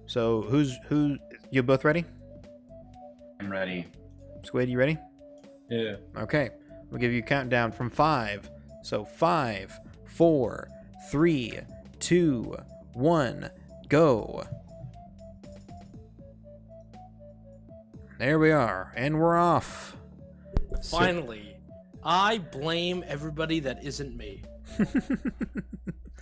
So who? You both ready? I'm ready. Squid, you ready? Yeah. Okay. We'll give you a countdown from 5. So 5, 4, 3, 2, 1, go. There we are, and we're off. Finally, I blame everybody that isn't me.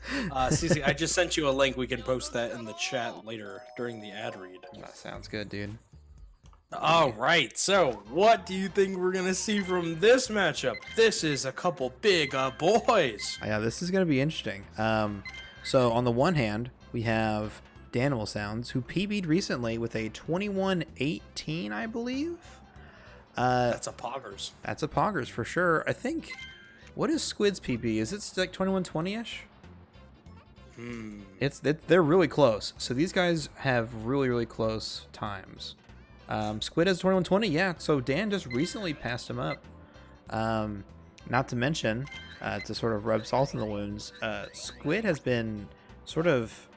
Cece, I just sent you a link. We can post that in the chat later during the ad read. That sounds good, dude. All right, so what do you think we're gonna see from this matchup? This is a couple big boys. Yeah, this is going to be interesting. So on the one hand, we have DanimalSounds, who PB'd recently with a 21-18, I believe. That's a poggers. That's a poggers for sure. I think. What is Squid's PB? Is it like 21-20-ish? They're really close. So these guys have really close times. Squid has 21-20, yeah. So Dan just recently passed him up. Not to mention, to sort of rub salt in the wounds, Squid has been sort of,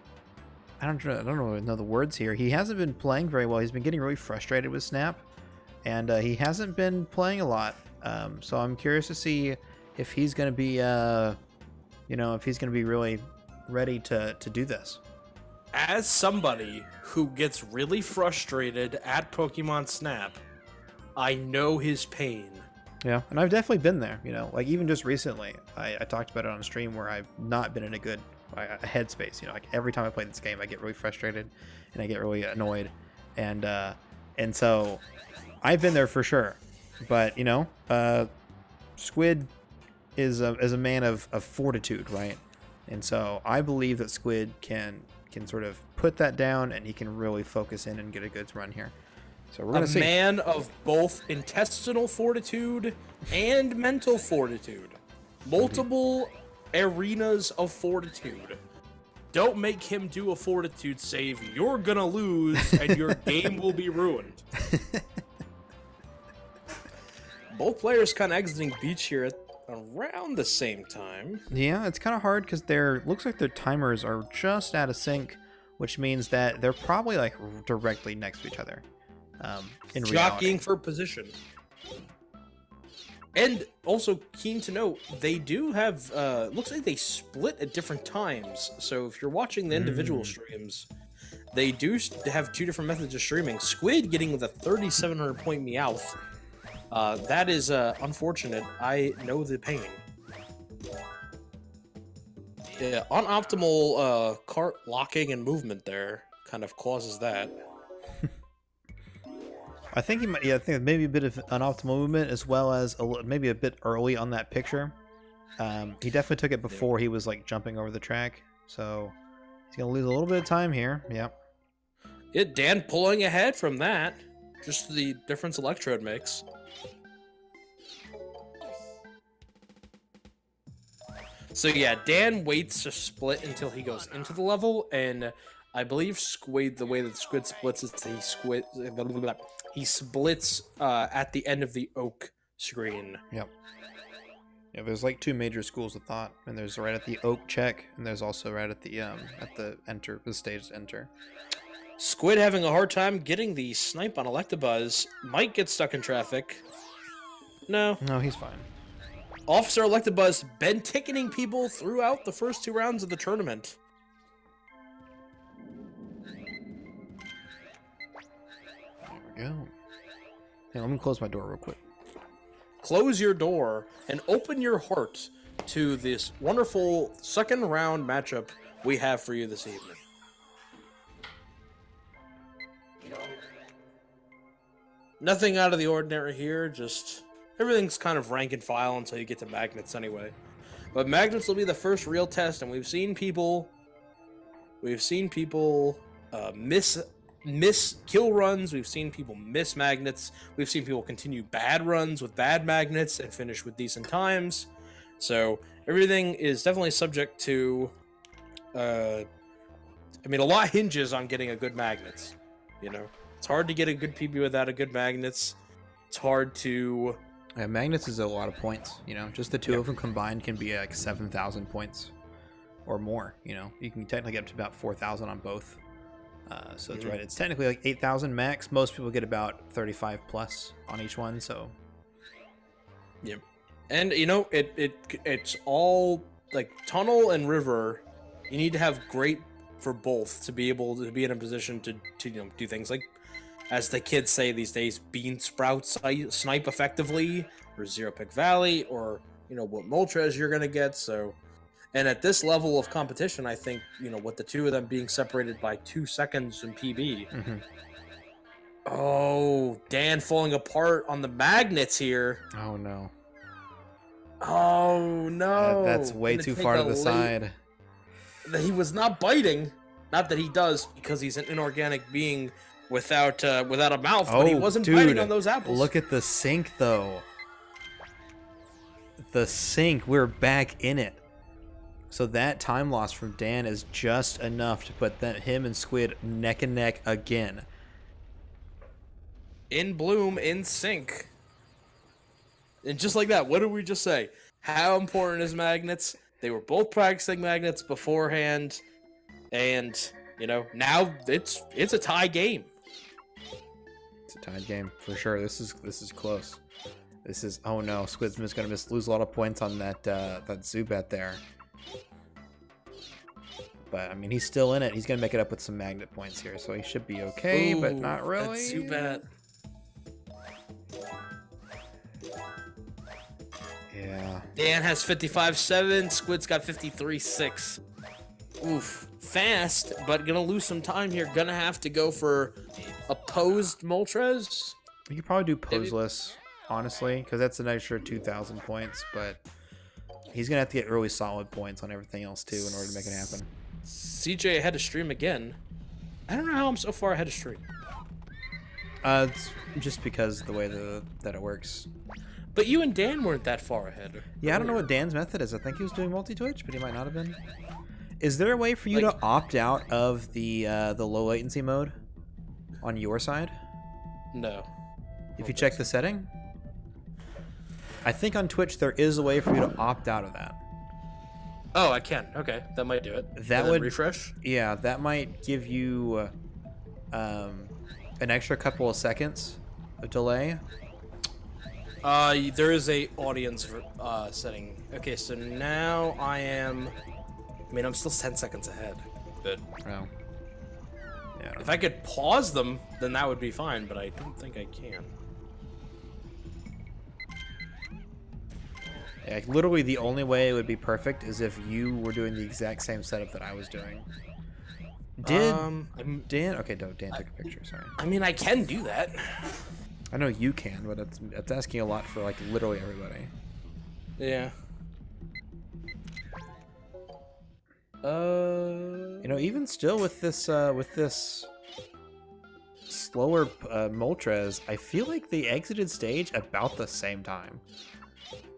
I don't really know the words here. He hasn't been playing very well. He's been getting really frustrated with Snap, and he hasn't been playing a lot. So I'm curious to see if he's going to be, if he's going to be really ready to do this. As somebody who gets really frustrated at Pokemon Snap, I know his pain. Yeah, and I've definitely been there, like even just recently, I talked about it on a stream where I've not been in a good headspace, like every time I play this game, I get really frustrated and I get really annoyed. And so I've been there for sure, but Squid is a man of fortitude, right? And so I believe that Squid can sort of put that down and he can really focus in and get a good run here. So we're going to see. A man of both intestinal fortitude and mental fortitude. Multiple arenas of fortitude. Don't make him do a fortitude save. You're going to lose and your game will be ruined. Both players kind of exiting beach here at around the same time. Yeah, it's kind of hard because looks like their timers are just out of sync, which means that they're probably like directly next to each other. In Jockeying reality. for position. And also keen to note, they do have looks like they split at different times. So if you're watching the individual streams, they do have two different methods of streaming. Squid getting the 3,700 point Meowth. That is unfortunate. I know the pain. Yeah, unoptimal cart locking and movement there kind of causes that. I think he might. Yeah, I think maybe a bit of unoptimal movement as well as maybe a bit early on that picture. He definitely took it before he was like jumping over the track, so he's gonna lose a little bit of time here. Yep. Yeah, Dan pulling ahead from that. Just the difference Electrode makes. So yeah, Dan waits to split until he goes into the level, and I believe Squid, the way that Squid splits is he splits at the end of the oak screen. Yep. Yeah, there's like two major schools of thought, and there's right at the oak check, and there's also right at the stage enter. Squid having a hard time getting the snipe on Electabuzz. Might get stuck in traffic. No, he's fine. Officer Electabuzz been ticketing people throughout the first two rounds of the tournament. There we go. Hey, let me close my door real quick. Close your door and open your heart to this wonderful second round matchup we have for you this evening. Nothing out of the ordinary here, just everything's kind of rank and file until you get to magnets anyway. But magnets will be the first real test, and we've seen people miss kill runs, we've seen people miss magnets, we've seen people continue bad runs with bad magnets and finish with decent times. So everything is definitely subject to a lot hinges on getting a good magnets, It's hard to get a good PB without a good magnets. It's hard to... Yeah, magnets is a lot of points, Just the two of them combined can be like 7,000 points or more, You can technically get up to about 4,000 on both. So it's right. It's technically like 8,000 max. Most people get about 35 plus on each one. So Yep. And you know, it's all like tunnel and river. You need to have great for both to be able to be in a position to do things like, as the kids say these days, bean sprout snipe effectively, or zero pick valley, or what Moltres you're gonna get. So, and at this level of competition, I think with the two of them being separated by 2 seconds in PB. Oh, Dan falling apart on the magnets here. oh no. Oh no! That's way too far to the side. He was not biting. Not that he does, because he's an inorganic being without a mouth. But he wasn't biting on those apples. Look at the sink, though. The sink. We're back in it. So that time loss from Dan is just enough to put him and Squid neck and neck again. In bloom, in sync. And just like that, what did we just say? How important is magnets? They were both practicing magnets beforehand, and now it's a tie game. It's a tied game for sure. This is close. This is oh no, Squid's just gonna lose a lot of points on that Zubat there. But I mean, he's still in it. He's gonna make it up with some magnet points here, so he should be okay. But not really. That Zubat. Yeah. Dan has 55.7. Squid's got 53.6. Oof. Fast, but gonna lose some time here. Gonna have to go for opposed Moltres. You could probably do poseless, honestly, because that's an extra 2,000 points. But he's gonna have to get really solid points on everything else too in order to make it happen. CJ ahead of stream again. I don't know how I'm so far ahead of stream. It's just because of the way that it works. But you and Dan weren't that far ahead. Yeah, I don't know what Dan's method is. I think he was doing multi-twitch, but he might not have been. Is there a way for you to opt out of the low latency mode on your side? No. If you check the setting? I think on Twitch there is a way for you to opt out of that. Oh, I can. Okay, that might do it. That would refresh. Yeah, that might give you an extra couple of seconds of delay. There is a audience setting. Okay, so now I'm still 10 seconds ahead, but Oh. Yeah. if I could pause them, then that would be fine, but I don't think I can. Yeah, literally the only way it would be perfect is if you were doing the exact same setup that I was doing. Dan? Okay, no, Dan took a picture, sorry. I can do that. I know you can, but it's asking a lot for like literally everybody. Yeah. Even still with this slower Moltres, I feel like they exited stage about the same time.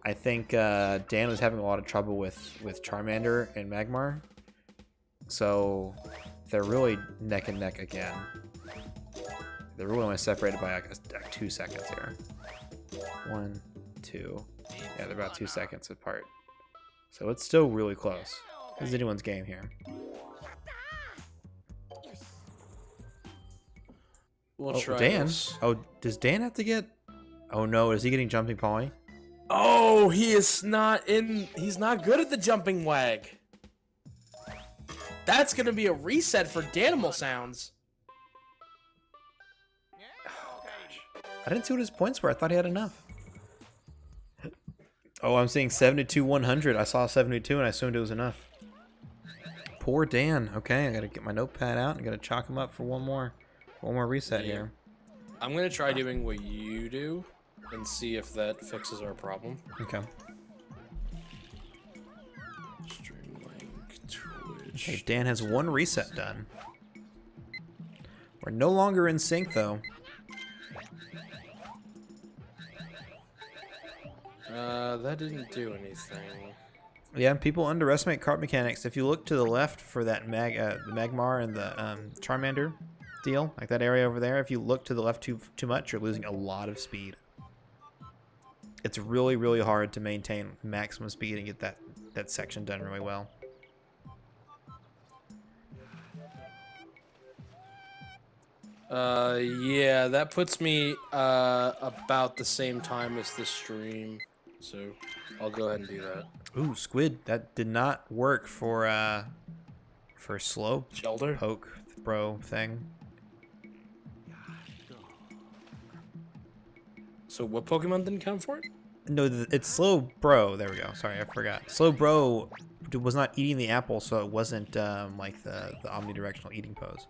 I think Dan was having a lot of trouble with Charmander and Magmar, so they're really neck and neck again. They're really only separated by like 2 seconds here. 1, 2. Yeah, they're about 2 seconds apart. So it's still really close. This is anyone's game here. We'll try Dan. this. Oh, does Dan have to get... Oh no, is he getting jumping poly? Oh, he is not in. He's not good at the jumping wag. That's gonna be a reset for DanimalSounds. Oh gosh. I didn't see what his points were. I thought he had enough. Oh, I'm seeing 72, 100. I saw 72 and I assumed it was enough. Poor Dan. Okay, I gotta get my notepad out. I gotta chalk him up for one more reset here. I'm gonna try doing what you do and see if that fixes our problem. Okay. Streamlink, Twitch. Okay, Dan has one reset done. We're no longer in sync though. That didn't do anything. Yeah, people underestimate card mechanics. If you look to the left for that the Magmar and the Charmander deal, like that area over there, if you look to the left too much, you're losing a lot of speed. It's really, really hard to maintain maximum speed and get that section done really well. Yeah, that puts me about the same time as the stream, so I'll go ahead and do that. Ooh, Squid. That did not work for slow Shelter. poke bro thing. So what Pokemon didn't count for it? No, it's slow bro. There we go. Sorry, I forgot. Slow bro was not eating the apple, so it wasn't like the omnidirectional eating pose.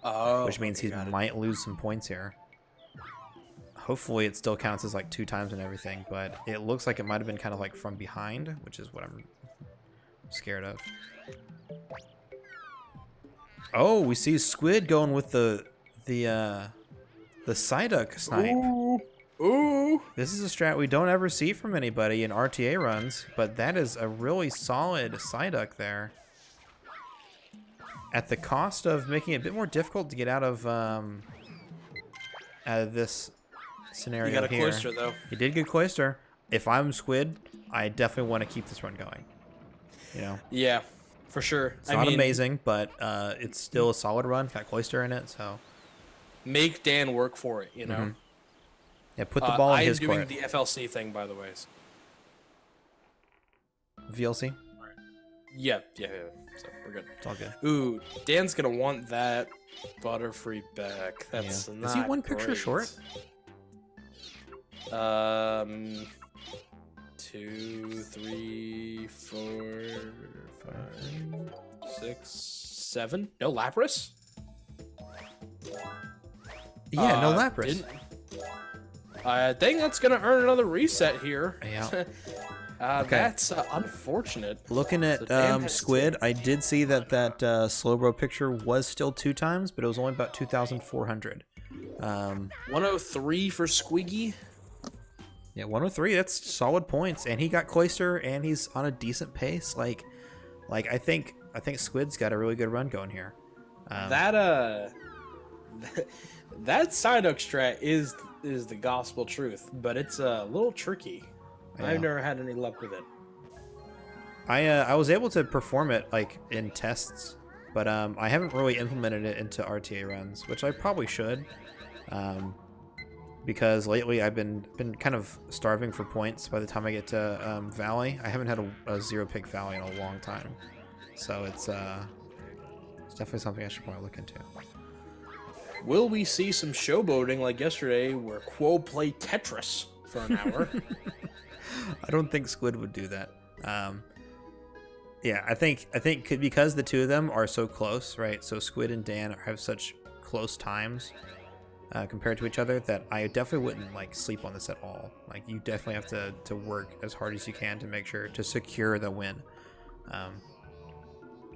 Oh, Which means okay, he got it. might lose some points here. Hopefully it still counts as like 2 times and everything, but it looks like it might have been kind of like from behind, which is what I'm scared of. Oh, we see Squid going with the Psyduck snipe. Ooh. Ooh. This is a strat we don't ever see from anybody in RTA runs, but that is a really solid Psyduck there. At the cost of making it a bit more difficult to get out of this scenario You got a here. Cloyster, though. He did get Cloyster. If I'm Squid, I definitely want to keep this run going. You know, Yeah, for sure. it's not amazing, but it's still a solid run. Got Cloyster in it, so Make Dan work for it, you know. Mhm. Yeah, put the ball in his I am doing court. the FLC thing, by the way. VLC, Yeah. So we're good. it's all good. Ooh, Dan's gonna want that Butterfree back. That's Yeah. not Is he one picture great. short? 2, 3, 4, 5, 6, 7. No Lapras? Yeah, no Lapras. Didn't- I think that's gonna earn another reset here. Yeah. Okay. That's unfortunate. Looking So at Dan has Squid, I did see that Slowbro picture was still 2 times, but it was only about 2,400. 103 for Squiggy. Yeah, 103. That's solid points, and he got Cloyster, and he's on a decent pace. Like I think Squid's got a really good run going here. That Psyduck strat is the gospel truth, but it's a little tricky. Yeah. I've never had any luck with it. I was able to perform it like in tests, but I haven't really implemented it into RTA runs, which I probably should. Because lately I've been kind of starving for points by the time I get to Valley. I haven't had a 0-pick Valley in a long time. So it's definitely something I should probably look into. Will we see some showboating like yesterday where Quo played Tetris for an hour? I don't think Squid would do that. Yeah, I think because the two of them are so close, right? So Squid and Dan have such close times compared to each other that I definitely wouldn't like sleep on this at all. Like you definitely have to work as hard as you can to make sure to secure the win.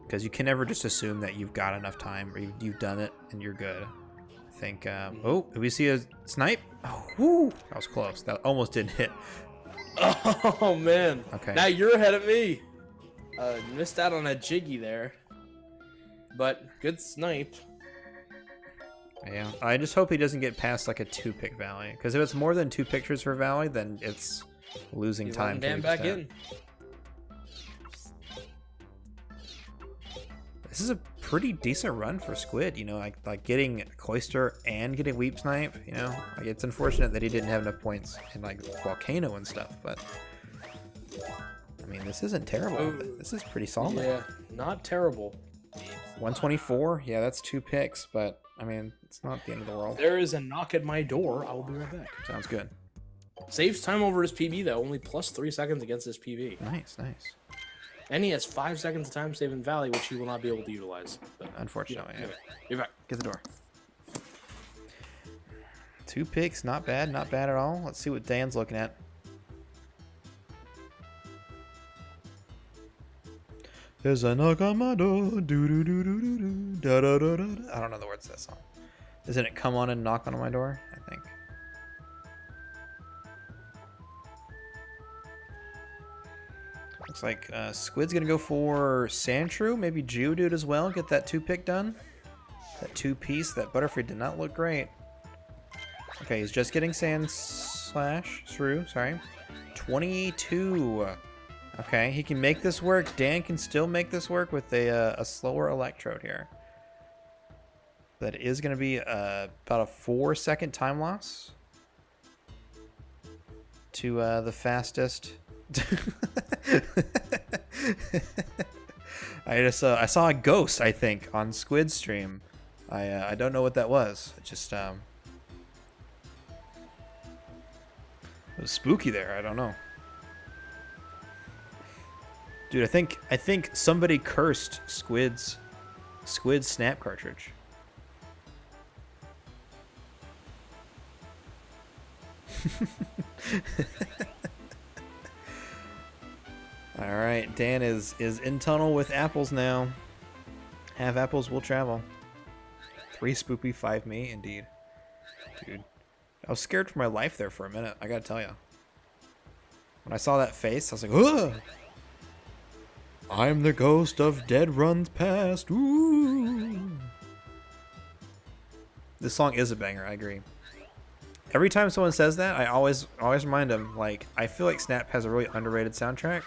Because you can never just assume that you've got enough time or you've done it and you're good. I think. Oh, did we see a snipe? Oh, whoo! That was close. That almost didn't hit. Oh man. Okay. Now you're ahead of me. Missed out on a Jiggy there. But good snipe. Yeah, I just hope he doesn't get past like a 2-pick Valley. Because if it's more than 2 pictures for Valley, then it's losing He's time. letting Dan to back extent. in. This is a pretty decent run for Squid. You know, like getting Cloyster and getting Weep Snipe. You know, like it's unfortunate that he didn't have enough points in like Volcano and stuff. But I mean, this isn't terrible. Oh. This is pretty solid. Yeah, not terrible. 124. Yeah, that's 2 picks, but I mean, it's not the end of the world. There is a knock at my door. I will be right back. Sounds good. Saves time over his PB though, only plus 3 seconds against his PB. Nice. And he has 5 seconds of time save in Valley, which he will not be able to utilize. But, Unfortunately, yeah. You're back. Get the door. 2 picks, not bad at all. Let's see what Dan's looking at. There's a knock on my door. Da, da, da, da, da. I don't know the words to that song. Isn't it "Come on and knock on my door"? I think. Looks like Squid's gonna go for Sandshrew, maybe Geodude as well. Get that 2-pick done. That 2-piece. That Butterfree did not look great. Okay, he's just getting Shrew. Sorry, 22. Okay, he can make this work. Dan can still make this work with a slower Electrode here. That is going to be about a 4-second time loss to the fastest. I saw a ghost, I think, on Squid's stream. I don't know what that was. It just it was spooky there. I don't know. Dude, I think somebody cursed Squid's snap cartridge. All right, Dan is in tunnel with apples now. Have apples will travel. 3 spoopy, 5 me, indeed. Dude, I was scared for my life there for a minute. I gotta tell you. When I saw that face, I was like, ugh! I'm the ghost of dead runs past. Ooh. This song is a banger. I agree. Every time someone says that, I always remind them, like, I feel like Snap has a really underrated soundtrack.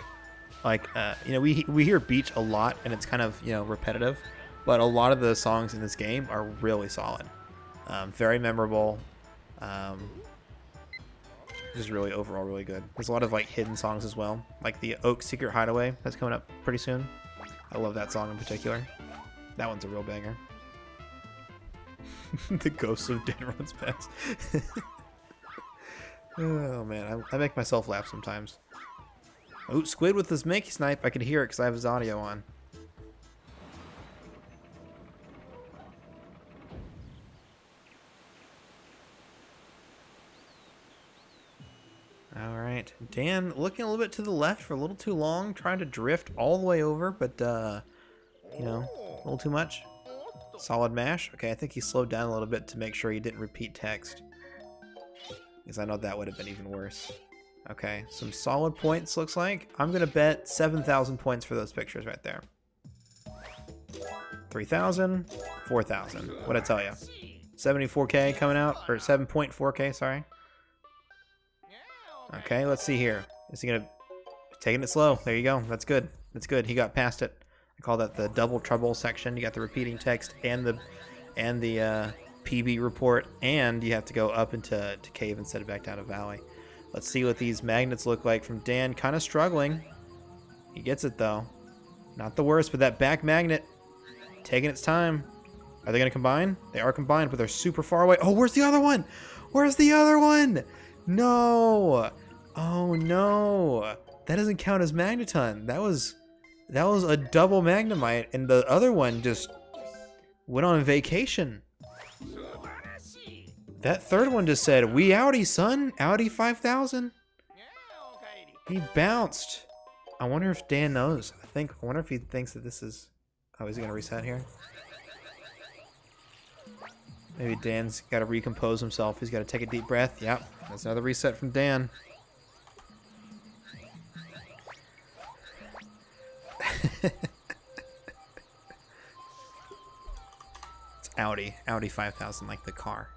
Like, you know, we hear Beach a lot, and it's kind of, you know, repetitive, but a lot of the songs in this game are really solid, very memorable, just really overall really good. There's a lot of like hidden songs as well, like the Oak Secret Hideaway that's coming up pretty soon. I love that song in particular. That one's a real banger. The ghosts of dead runs past. Oh man, I make myself laugh sometimes. Oh, Squid with this Mickey snipe. I can hear it because I have his audio on. All right, Dan looking a little bit to the left for a little too long, trying to drift all the way over, but you know, a little too much. Solid mash. Okay, I think he slowed down a little bit to make sure he didn't repeat text, because I know that would have been even worse. Okay, some solid points looks like. I'm gonna bet 7,000 points for those pictures right there. 3,000, 4,000. What'd I tell you? 74K coming out, or 7.4K, sorry. Okay, let's see here. Is he gonna taking it slow? There you go. That's good. That's good. He got past it. I call that the double trouble section. You got the repeating text and the PB report, and you have to go up into cave instead of back down to valley. Let's see what these magnets look like from Dan. Kind of struggling. He gets it though. Not the worst, but that back magnet taking its time. Are they going to combine? They are combined, but they're super far away. Oh, where's the other one? Where's the other one? No. Oh no. That doesn't count as magneton. That was a double magnemite, and the other one just went on vacation. That third one just said, "We outie, son. Outie 5,000." He bounced. I wonder if Dan knows. I wonder if he thinks that this is... Oh, is he gonna reset here? Maybe Dan's got to recompose himself. He's got to take a deep breath. Yep, that's another reset from Dan. It's Audi 5000, like the car.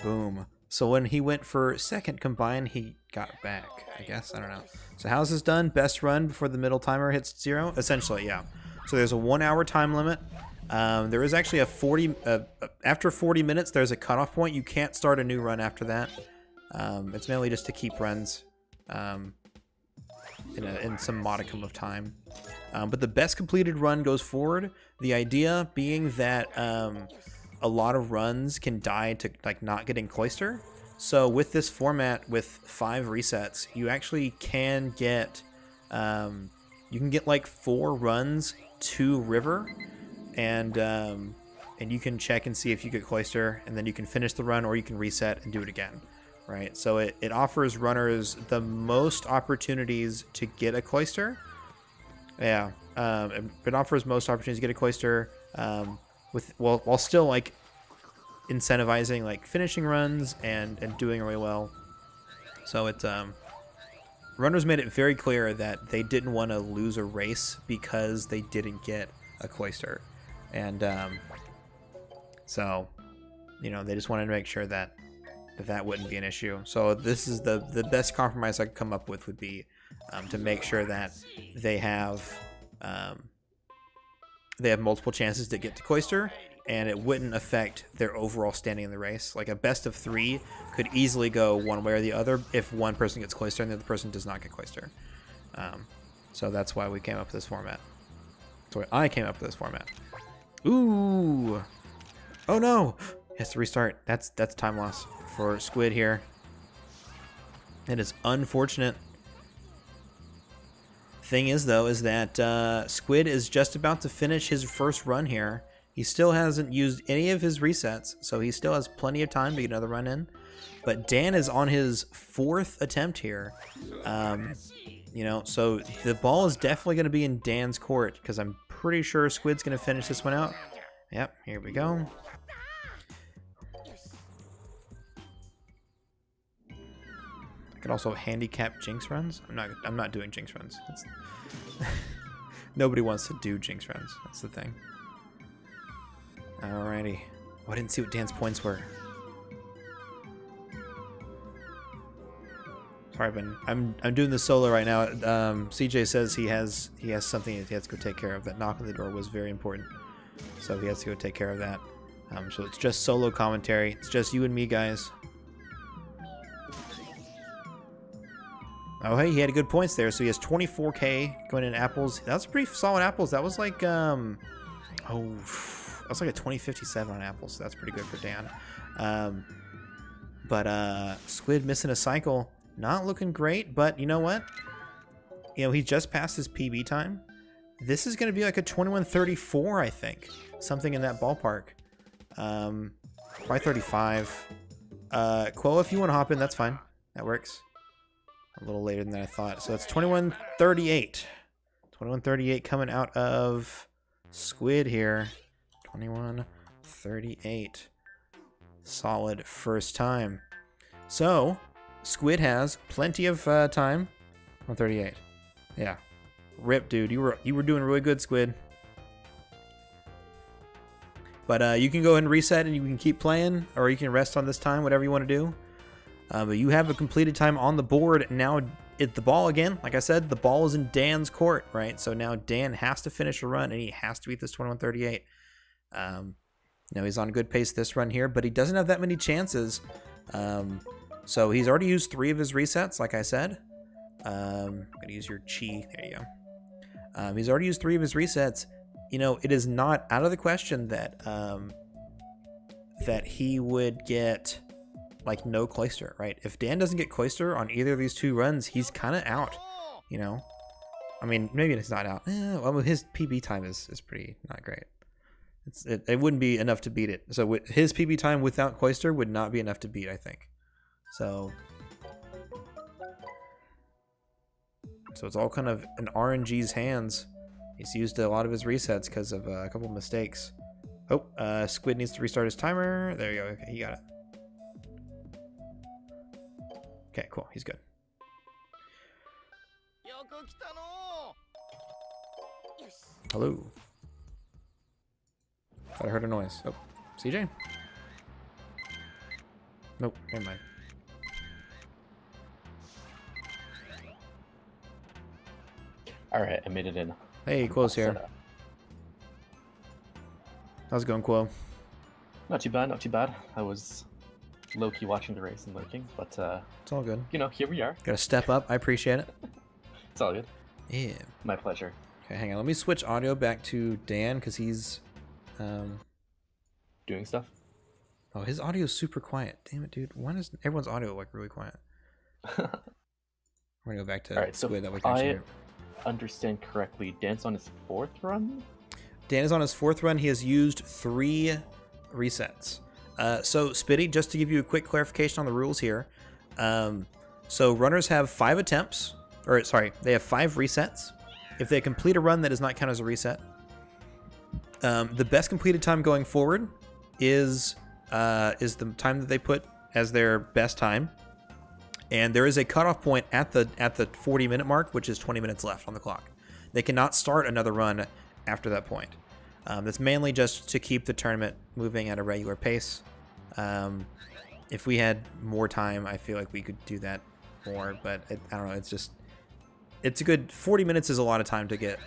Boom. So when he went for second combine, he got back, I guess. I don't know. So how's this done? Best run before the middle timer hits 0? Essentially, yeah. So there's a 1-hour time limit. There is actually a after 40 minutes, there's a cutoff point. You can't start a new run after that. It's mainly just to keep runs in some modicum of time. But the best completed run goes forward. The idea being that a lot of runs can die to like not getting Cloister. So with this format with 5 resets, you actually can get like 4 runs to River, and you can check and see if you get Cloister, and then you can finish the run or you can reset and do it again, right? So it offers runners the most opportunities to get a Cloister. Yeah, it offers most opportunities to get a Cloister. While still like incentivizing like finishing runs and doing really well. So it's runners made it very clear that they didn't want to lose a race because they didn't get a Cloister, and so you know, they just wanted to make sure that that wouldn't be an issue. So this is the best compromise I could come up with would be to make sure that they have multiple chances to get to Cloister, and it wouldn't affect their overall standing in the race. Like a best of 3 could easily go one way or the other if one person gets Cloister and the other person does not get Cloister. So that's why we came up with this format. That's why I came up with this format. Ooh! Oh no! He has to restart. That's time loss for Squid here. It is unfortunate. Thing is, though, is that Squid is just about to finish his first run here. He still hasn't used any of his resets, so he still has plenty of time to get another run in. But Dan is on his 4th attempt here. You know, so the ball is definitely going to be in Dan's court, because I'm pretty sure Squid's going to finish this one out. Yep, here we go. I could also handicap Jinx runs. I'm not doing Jinx runs. Nobody wants to do Jinx runs. That's the thing. Alrighty. Oh, I didn't see what Dan's points were. Sorry, I'm doing this solo right now. CJ says he has something that he has to go take care of. That knock on the door was very important, so he has to go take care of that. So it's just solo commentary. It's just you and me, guys. Oh, hey, he had good points there. So he has 24k going in apples. That's pretty solid apples. That was like that was like a 2057 on apples. So that's pretty good for Dan. But Squid missing a cycle. Not looking great, but you know what? You know, he just passed his PB time. This is going to be like a 21:34, I think. Something in that ballpark. Probably 35. Quill, if you want to hop in, that's fine. That works. A little later than I thought. So it's 21:38. 21:38 coming out of Squid here. 21:38. Solid first time. So Squid has plenty of time. 138. Yeah. Rip, dude. You were doing really good, Squid. But you can go ahead and reset and you can keep playing, or you can rest on this time, whatever you want to do. But you have a completed time on the board. Now the ball again. Like I said, the ball is in Dan's court, right? So now Dan has to finish a run and he has to beat this 21:38. Now he's on a good pace this run here, but he doesn't have that many chances. So he's already used 3 of his resets, like I said. I'm gonna use your chi. There you go. He's already used 3 of his resets. You know, it is not out of the question that that he would get like no Cloister, right? If Dan doesn't get Cloister on either of these 2 runs, he's kind of out. You know, I mean, maybe it's not out. Well, his PB time is pretty not great. It wouldn't be enough to beat it. So his PB time without Cloister would not be enough to beat, I think. So it's all kind of in RNG's hands. He's used a lot of his resets because of a couple of mistakes. Oh, Squid needs to restart his timer. There you go. Okay, he got it. Okay, cool. He's good. Hello. Thought I heard a noise. Oh, CJ? Nope, never mind. Alright, I made it in. Hey, Quo's here. How's it going, Quo? Not too bad, not too bad. I was low-key watching the race and lurking, but It's all good. you know, here we are. Gotta step up. I appreciate it. It's all good. Yeah. My pleasure. Okay, hang on. Let me switch audio back to Dan because he's Doing stuff? oh, his audio is super quiet. Damn it, dude. Why is everyone's audio like really quiet? We're gonna go back to Alright, so Squid that we can actually hear. Understand correctly, Dan's on his 4th run? Dan is on his 4th run. He has used 3 resets. So Spitty, just to give you a quick clarification on the rules here. So runners have 5 attempts, or sorry, they have 5 resets. If they complete a run, that does not count as a reset. The best completed time going forward is the time that they put as their best time. And there is a cutoff point at the 40-minute mark, which is 20 minutes left on the clock. They cannot start another run after that point. That's mainly just to keep the tournament moving at a regular pace. if we had more time, I feel like we could do that more. But I don't know. It's a good 40 minutes is a lot of time to get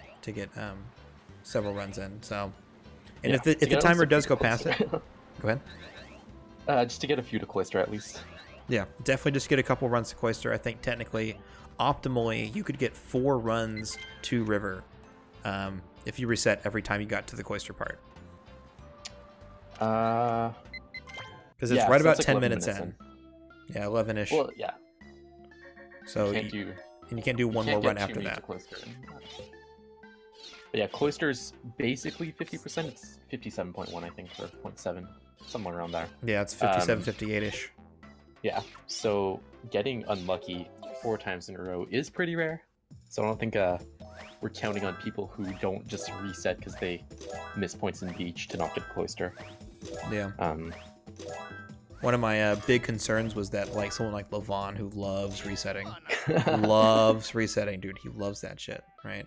several runs in. So, and Yeah, if the timer does go past it, go ahead. Just to get a few to Cloister at least. Yeah, definitely just get a couple runs to Cloister. I think technically, optimally, you could get 4 runs to River if you reset every time you got to the Cloister part. Because it's right about 10 minutes in. Yeah, 11-ish. Well, yeah. So you can't do one more run after that. But yeah, Cloister's basically 50%. It's 57.1, I think, or 0.7, somewhere around there. Yeah, it's 57, 58-ish. Yeah, so getting unlucky 4 times in a row is pretty rare. So I don't think we're counting on people who don't just reset because they miss points in Beach to not get a Cloister. Yeah. One of my big concerns was that like someone like Levon who loves resetting, dude. He loves that shit, right?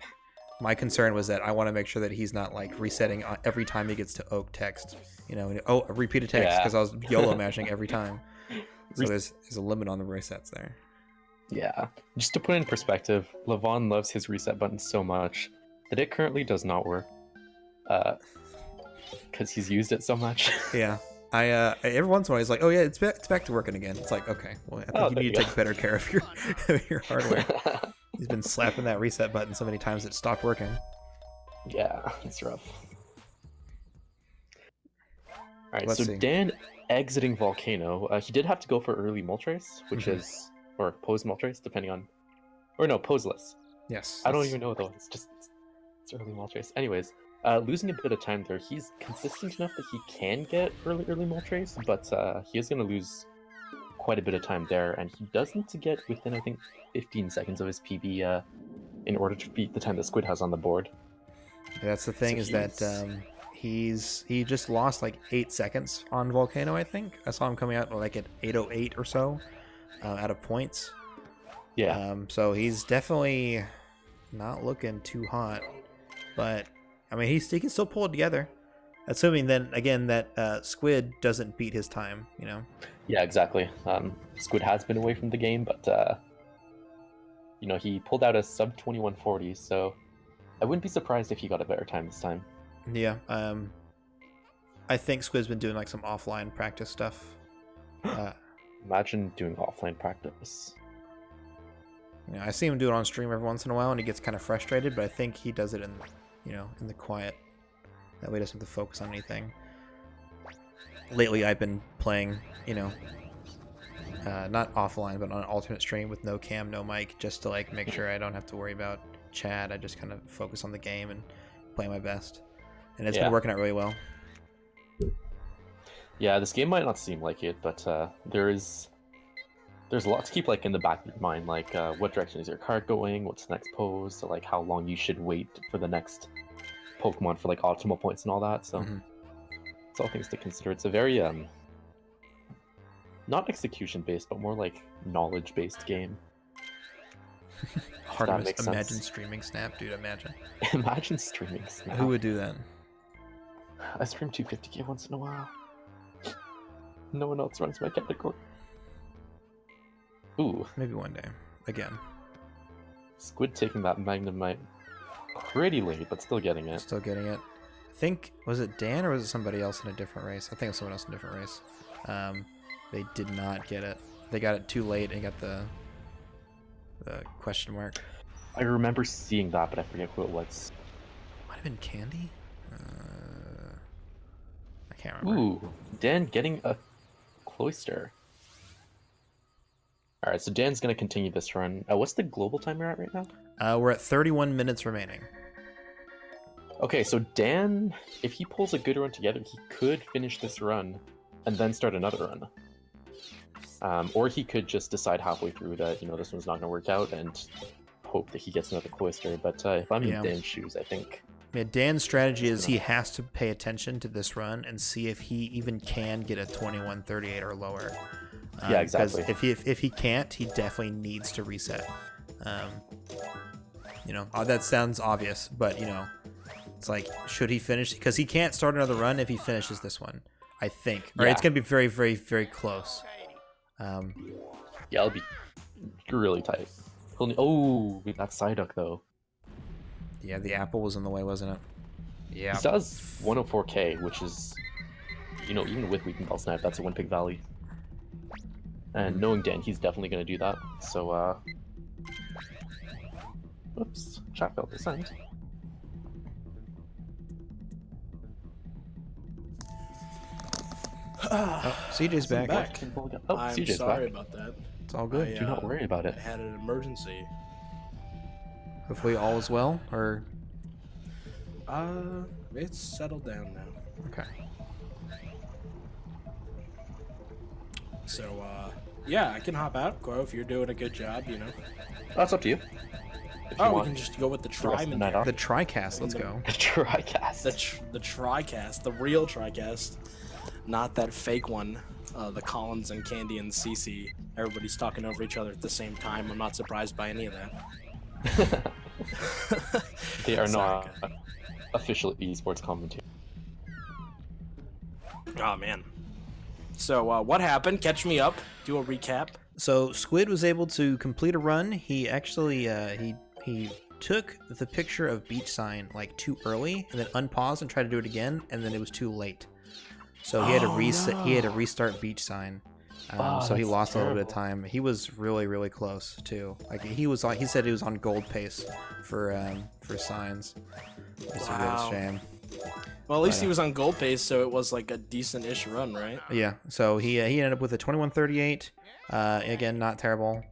My concern was that I want to make sure that he's not like resetting every time he gets to Oak text, you know. Repeat a text because I was YOLO mashing every time. So there's a limit on the resets there. Yeah, just to put in perspective, Levon loves his reset button so much that it currently does not work. Because he's used it so much. Yeah. I every once in a while he's like, oh yeah, it's back to working again. It's like, okay, well I think you need to take better care of your hardware. He's been slapping that reset button so many times it stopped working. Yeah, it's rough. Alright, Let's so see. Dan exiting Volcano, he did have to go for early Moltres, which is, or pose Moltres, depending on, or no, poseless. Yes. I don't even know though, it's early Moltres. Anyways, losing a bit of time there, he's consistent enough that he can get early Moltres, but he is going to lose quite a bit of time there, and he does need to get within, I think, 15 seconds of his PB in order to beat the time that Squid has on the board. Yeah, that's the thing, So is that he just lost like 8 seconds on Volcano, I think. I saw him coming out like at 8:08 or so out of points. Yeah. So he's definitely not looking too hot, but I mean, he can still pull it together, assuming then again that Squid doesn't beat his time, you know. Yeah, exactly. Squid has been away from the game, but you know, he pulled out a sub 2140, so I wouldn't be surprised if he got a better time this time. Yeah. I think Squid's been doing like some offline practice stuff. Imagine doing offline practice. You know, I see him do it on stream every once in a while, and he gets kind of frustrated, but I think he does it in, you know, in the quiet. That way he doesn't have to focus on anything. Lately, I've been playing, you know, not offline, but on an alternate stream with no cam, no mic, just to like make sure I don't have to worry about chat. I just kind of focus on the game and play my best, and it's been working out really well. Yeah, this game might not seem like it, but there's a lot to keep like in the back of your mind, like what direction is your card going, what's the next pose, so, like how long you should wait for the next Pokemon for like optimal points and all that. So it's all things to consider. It's a very not execution based, but more like knowledge based game. Artemis, imagine streaming Snap, dude. Imagine. Imagine streaming Snap. Who would do that? I stream 250k once in a while. No one else runs my category. Ooh. Maybe one day. Again. Squid taking that Magnemite pretty late, but still getting it. Still getting it. I think, was it Dan or was it somebody else in a different race? I think it was someone else in a different race. They did not get it. They got it too late and got the question mark. I remember seeing that, but I forget who it was. It might have been Candy? I can't remember. Ooh, Dan getting a Cloister. Alright, so Dan's going to continue this run. What's the global time we're at right now? We're at 31 minutes remaining. Okay, so Dan, if he pulls a good run together, he could finish this run and then start another run. Or he could just decide halfway through that, you know, this one's not going to work out and hope that he gets another Cloister. But if I'm in Dan's shoes, I think... Yeah, Dan's strategy is he has to pay attention to this run and see if he even can get a 2138 or lower. Yeah, exactly. Because if he can't, he definitely needs to reset. You know, that sounds obvious, but you know, it's like, should he finish? Because he can't start another run if he finishes this one, I think. Or it's going to be very, very, very close. Yeah, it'll be really tight. Oh, we got Psyduck though. Yeah, the apple was in the way, wasn't it? Yeah. He does 104k, which is, even with Weeping Bell Snipe, that's a one pick valley. And knowing Dan, he's definitely going to do that. So, oops, chat failed this end. CJ's back. Oh, I'm CJ's sorry back. about that. It's all good. Do not worry about it. I had an emergency. Hopefully all is well, or... It's settled down now. Okay. So, yeah, I can hop out, Quo, if you're doing a good job, That's up to you. If you Oh, we want can just go with the the rest of the night Tryman. off. The TriCast, let's go. TriCast. The TriCast, the real TriCast, not that fake one. The Collins and Candy and CC. Everybody's talking over each other at the same time. I'm not surprised by any of that. They are Sorry, not official esports commentators. Oh man. So what happened? Catch me up. Do a recap. So Squid was able to complete a run. He actually he took the picture of beach sign like too early and then unpaused and tried to do it again, and then it was too late. So he had to reset. no. He had to restart beach sign. So he that's lost a little bit of terrible. time. He was really close too. Like he said he was on gold pace for signs. It's a Wow. real shame. Well, at least he was on gold pace, so it was like a decent-ish run, right? Yeah. So he ended up with a 21:38. Again, not terrible.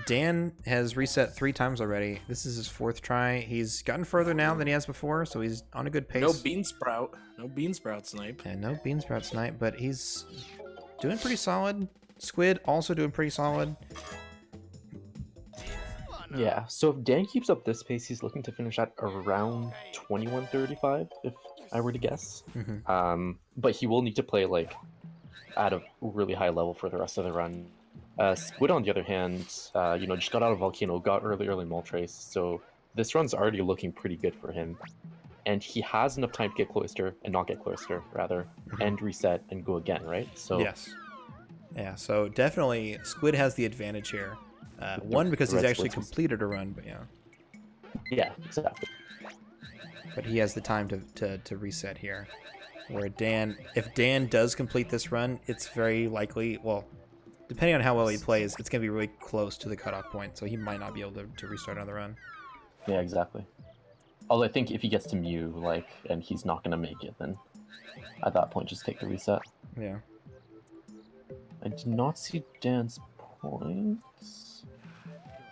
Dan has reset 3 times already. This is his 4th try. He's gotten further now than he has before, so he's on a good pace. No bean sprout. No bean sprout snipe. And no bean sprout snipe, but he's doing pretty solid. Squid also doing pretty solid. Yeah, so if Dan keeps up this pace, he's looking to finish at around 21:35, if I were to guess. But he will need to play like at a really high level for the rest of the run. Squid, on the other hand, just got out of Volcano, got early Moltres, so this run's already looking pretty good for him. And he has enough time to get Cloister, and not get Cloister, rather, and reset and go again, right? So Yes. Yeah, so definitely Squid has the advantage here. One, because he's red actually splits was- completed a run, but yeah. yeah, exactly. But he has the time to reset here. Where if Dan does complete this run, it's very likely, well, depending on how well he plays, it's going to be really close to the cutoff point, so he might not be able to restart another run. Yeah, exactly. Although I think if he gets to Mew, and he's not going to make it, then at that point, just take the reset. Yeah. I did not see Dan's points.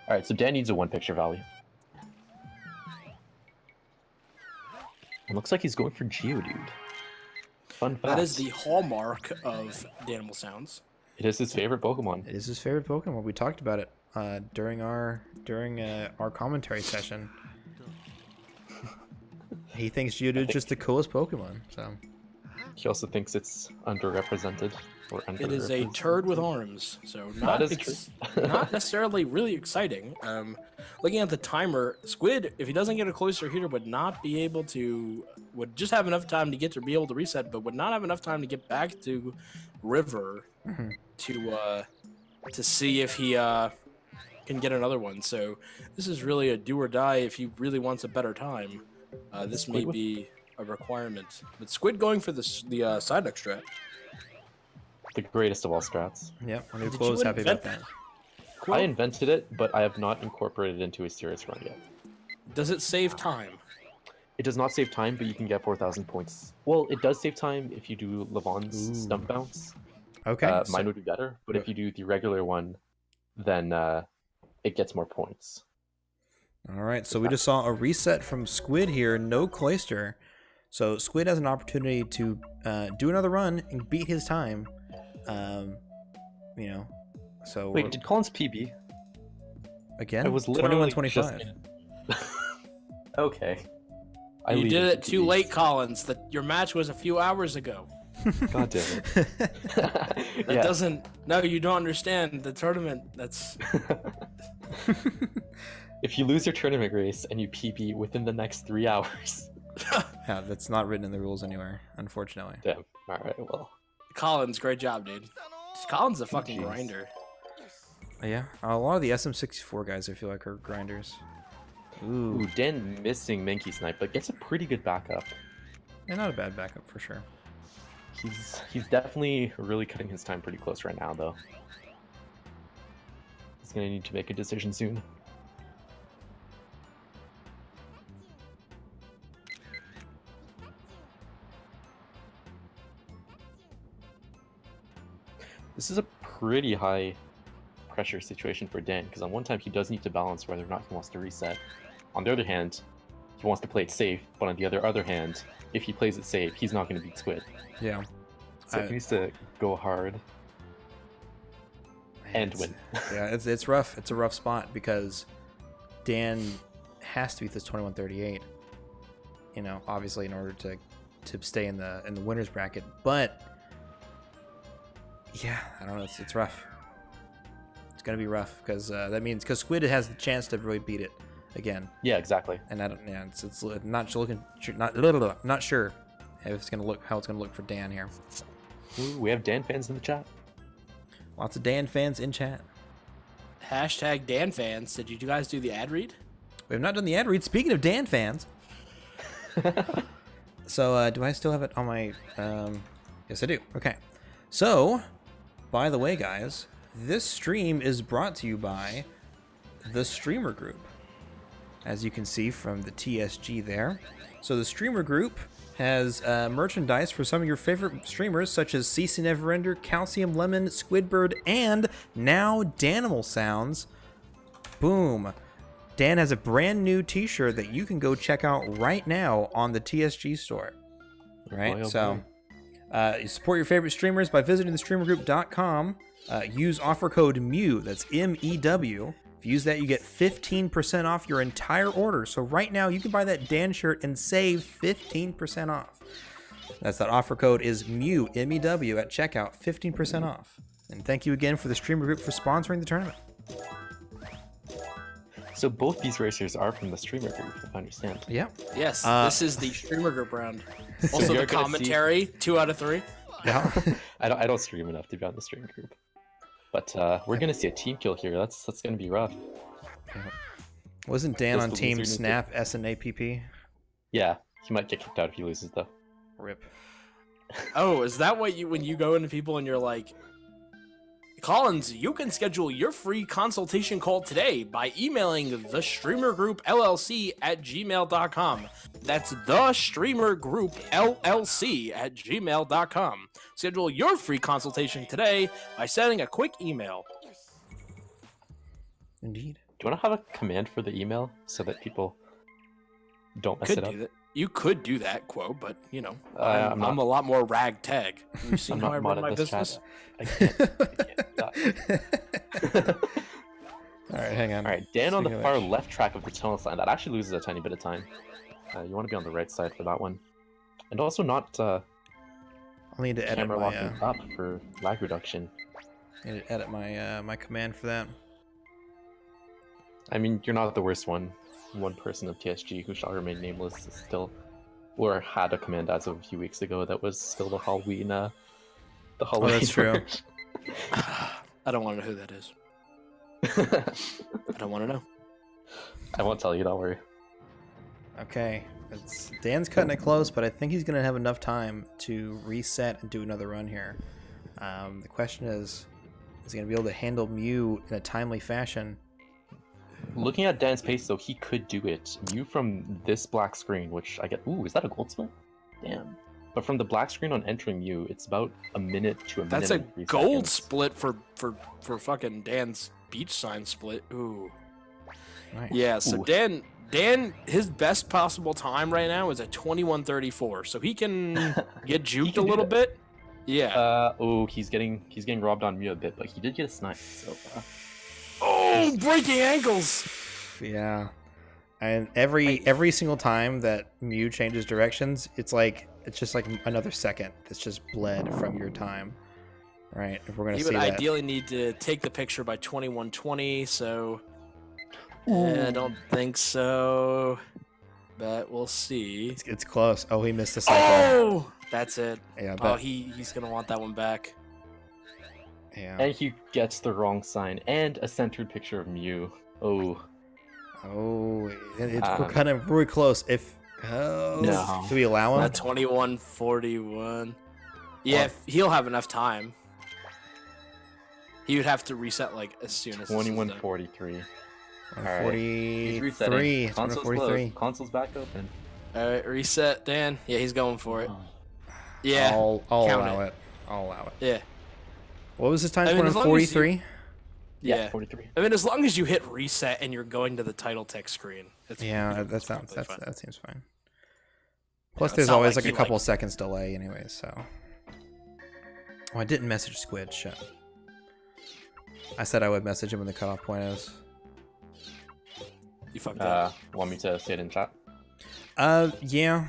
Alright, so Dan needs a 1-picture value. It looks like he's going for Geodude. Fun fact. That is the hallmark of DanimalSounds. It is his favorite Pokemon. It is his favorite Pokemon. We talked about it during our commentary session. He thinks Geodude's just the coolest Pokemon, so... He also thinks it's underrepresented. Or It is a turd with arms, so not, That is true. not necessarily really exciting. Looking at the timer, Squid, if he doesn't get a closer heater, would just have enough time to be able to reset, but would not have enough time to get back to River to see if he can get another one. So this is really a do or die if he really wants a better time. This may be a requirement. But Squid going for the Psyduck strat. The greatest of all strats. Yep, I knew Did Quo was you happy about invent that. Quill, I invented it, but I have not incorporated it into a serious run yet. does it save time? It does not save time, but you can get 4,000 points. Well, it does save time if you do Levon's Ooh. Stump Bounce. Okay. Mine would be better, but if you do the regular one, then it gets more points. All right, so we just saw a reset from Squid here, no Cloister. So Squid has an opportunity to do another run and beat his time. So Wait, did Collins PB? again, I was literally 21-25. Okay. You leave did to it too PB. late, Collins. Your match was a few hours ago. God damn it. That doesn't. No, you don't understand the tournament. That's. If you lose your tournament race and you PB within the next 3 hours. Yeah, that's not written in the rules anywhere, unfortunately. Damn. Alright, well. Collins, great job, dude. Colin's a fucking Jeez. grinder. Yeah, a lot of the SM64 guys I feel like are grinders. Ooh, Ooh, Dan missing Menki Snipe, but gets a pretty good backup. and not a bad backup for sure. He's definitely really cutting his time pretty close right now, though. He's gonna need to make a decision soon. This is a pretty high pressure situation for Dan, because on one time he does need to balance whether or not he wants to reset. On the other hand, he wants to play it safe, but on the other hand, if he plays it safe, he's not going to beat Squid. Yeah. So he needs to go hard and win. Yeah, it's rough. It's a rough spot because Dan has to beat this 2138. You know, obviously in order to stay in the winners bracket, but yeah, I don't know. It's rough. It's gonna be rough because that means because Squid has the chance to really beat it again. Yeah, exactly. And I don't. Yeah, it's not sure if it's gonna look how it's gonna look for Dan here. Ooh, we have Dan fans in the chat. Lots of Dan fans in chat. Hashtag Dan fans. Did you guys do the ad read? We have not done the ad read. Speaking of Dan fans, so do I still have it on my? Yes, I do. Okay. So, by the way, guys, this stream is brought to you by the Streamer Group, as you can see from the TSG there. So the Streamer Group has merchandise for some of your favorite streamers, such as CC Neverender, Calcium Lemon, Squidbird, and now DanimalSounds. Boom. Dan has a brand new t-shirt that you can go check out right now on the TSG store. Right? Boy, oh So boy. you support your favorite streamers by visiting thestreamergroup.com. Use offer code MEW, that's MEW. If you use that, you get 15% off your entire order. So right now, you can buy that Dan shirt and save 15% off. That offer code is MEW, MEW, at checkout, 15% off. And thank you again for the Streamer Group for sponsoring the tournament. So both these racers are from the Streamer Group, if I understand. Yeah. Yes, this is the Streamer Group round. Also, you're the gonna commentary, 2 out of 3. Yeah. I don't stream enough to be on the Streamer Group. But we're gonna see a team kill here. That's gonna be rough. Wasn't Dan Does on the Team loser need to- Snap SNAPP? Yeah, he might get kicked out if he loses though. Rip. Oh, is that what you when you go into people and you're like, Collins, you can schedule your free consultation call today by emailing the Streamer Group LLC at gmail.com. That's the Streamer Group LLC at gmail.com. Schedule your free consultation today by sending a quick email. Indeed. Do you want to have a command for the email so that people don't mess Could it up? do that. You could do that, Quo, but you know, I'm I'm not- a lot more ragtag. You've seen I'm how not I mod run in my this business. chat. I can't do that. All right, hang on. All right, Dan on the Speaking of far which- left track of the tunnel line. That actually loses a tiny bit of time. You want to be on the right side for that one, and also not I'll need to edit camera my locking up for lag reduction. need to edit my my command for that. I mean, you're not the worst one. One person of TSG who shall remain nameless is still, or had a command as of a few weeks ago that was still the Halloween. that's true. version. I don't want to know who that is. I don't want to know. I won't tell you. Don't worry. Okay, Dan's cutting it close, but I think he's gonna have enough time to reset and do another run here. The question is he gonna be able to handle Mew in a timely fashion? Looking at Dan's pace, though, he could do it. You from this black screen, which I get. Ooh, is that a gold split? Damn. But from the black screen on entering Mew, it's about a minute to a minute. That's a and 3 gold seconds. split for fucking Dan's beach sign split. Ooh. Nice. Yeah, so Ooh. Dan, his best possible time right now is at 21:34, so he can get juked can a do little that. bit. Yeah. Oh, he's getting robbed on Mew a bit, but he did get a snipe. So. Oh, breaking ankles. Yeah, and every single time that Mew changes directions, it's just like another second that's just bled from your time. Right? If we're gonna He see would that. ideally need to take the picture by 21:20, so I don't think so. But we'll see. It's close. Oh, he missed the cycle. Oh, that's it. Yeah, Oh, but he's gonna want that one back. Yeah. And he gets the wrong sign and a centered picture of Mew. Oh. Oh, we're Um, kind of really close. If No. do we allow him? At 21:41. Yeah, he'll have enough time. He would have to reset like as soon as this is done. 21:43. 43. Console's 43. closed. Console's back open. All right, reset, Dan. Yeah, he's going for it. Oh. Yeah, I'll count allow it. it. I'll allow it. Yeah, What was his time? I mean, as long as you- 43. yeah. 43. I mean, as long as you hit reset and you're going to the title text screen, it's Yeah, it's probably fine. that seems fine. Plus, it's there's not always like like a he, couple like- seconds delay, anyways. So, oh, I didn't message Squid. Shit. I said I would message him when the cutoff point is. You fucked up. Want me to say it in chat? Yeah.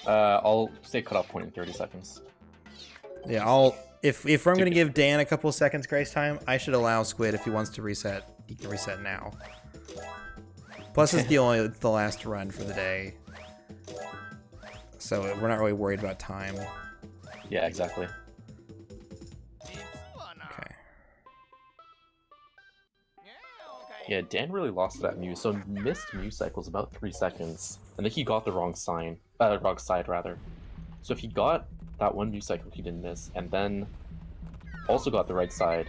I'll say cutoff point in 30 seconds. Yeah, I'll if I'm gonna give Dan a couple seconds grace time, I should allow Squid if he wants to reset. He can reset now. Plus, it's the last run for the day, so we're not really worried about time. Yeah, exactly. Okay. Yeah, Dan really lost that Mew, so missed Mew cycles about 3 seconds, and then he got the wrong side rather. So if he got that one Mew cycle he didn't miss, and then also got the right side,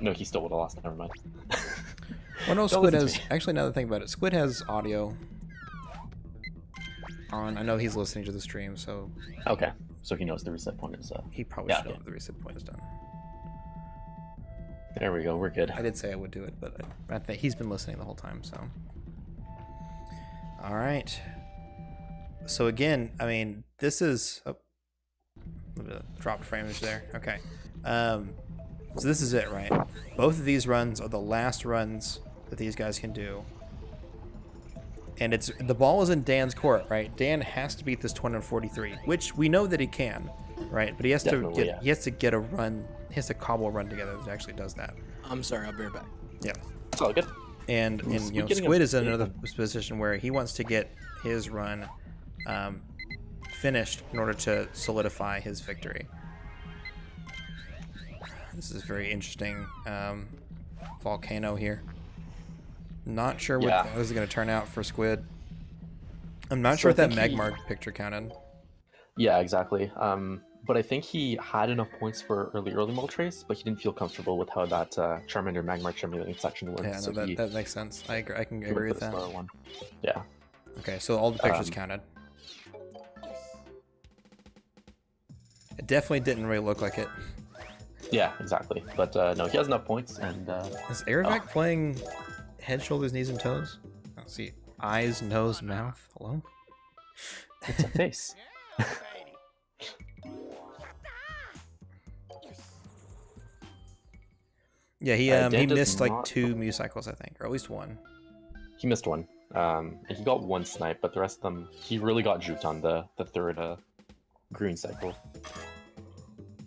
no, he still would have lost. Never mind. Well, no, Don't Squid listen has to me. actually. Now that I think about it, Squid has audio on. I know he's listening to the stream, so Okay, so he knows the reset point is. he probably Yeah, should know okay. that the reset point is done. There we go. We're good. I did say I would do it, but I think he's been listening the whole time. So, all right. So again, I mean, this is a little bit of dropped framage there. Okay. So this is it, right? Both of these runs are the last runs that these guys can do. And it's the ball is in Dan's court, right? Dan has to beat this 243, which we know that he can, right? But he has Definitely, to get a run. He has to cobble a run together that actually does that. I'm sorry, I'll be right back. Yeah. It's all good. And Squid you know, getting Squid a is in big another one. position where he wants to get his run finished in order to solidify his victory. This is very interesting volcano here. Not sure what Yeah. this is going to turn out for Squid. I'm not So sure I if that think he- Magmar picture counted. Yeah, exactly. But I think he had enough points for early Moltres, but he didn't feel comfortable with how that Charmander Magmar Charmeleon section worked. Yeah, no, so he that makes sense. I agree. I can went agree for with the that. slower one. Yeah. Okay, so all the pictures counted. It definitely didn't really look like it. Yeah, exactly. But no, he has enough points, and Is Aravac playing head, shoulders, knees, and toes? Let's see. Eyes, nose, mouth. Hello? it's a face. Yeah, he Dan does missed like not- 2 Mew cycles, I think, or at least 1. He missed one. And he got one snipe, but the rest of them, he really got juked on the third green cycle.